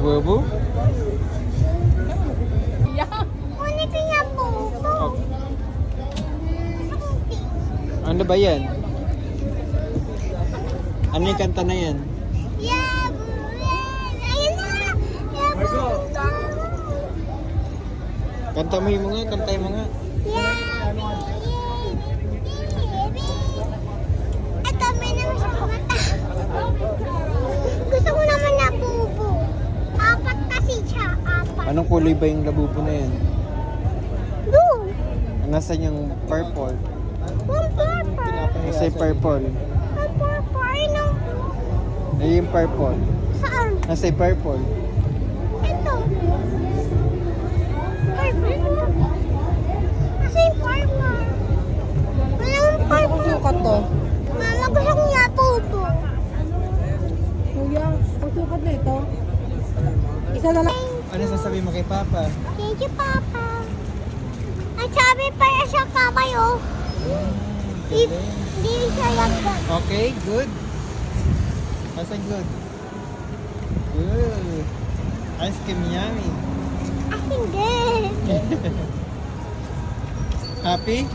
Labubu? Kunin ko yung bubo. Oh. Ano ba yan? Ano yung kanta na yan? Ayun na! Kanta mo yung mga, kantay mo nga. Ito, may naman siyang mata. Gusto ko naman na bubo. Apat kasi siya, apat. Anong kulay ba yung labubu na yan? Blue. Nasaan yung purple? One purple. Nasa yung purple. One purple. Ayun ang Ay, yung purple. saan? Nasa yung purple. Ito. Purple. Kasi yung purple. Walang purple. Sukat to. Mama, gusto ko nga bubo. Kuya, pagsukat na ito. Isa na lang. Ano sasabi mo kay Papa? Thank you, Papa. At sabi pa niya siya kabayo. Hindi siya lagyan. Okay, good. Nasa good. Good. Ice cream yummy. I think good. Happy?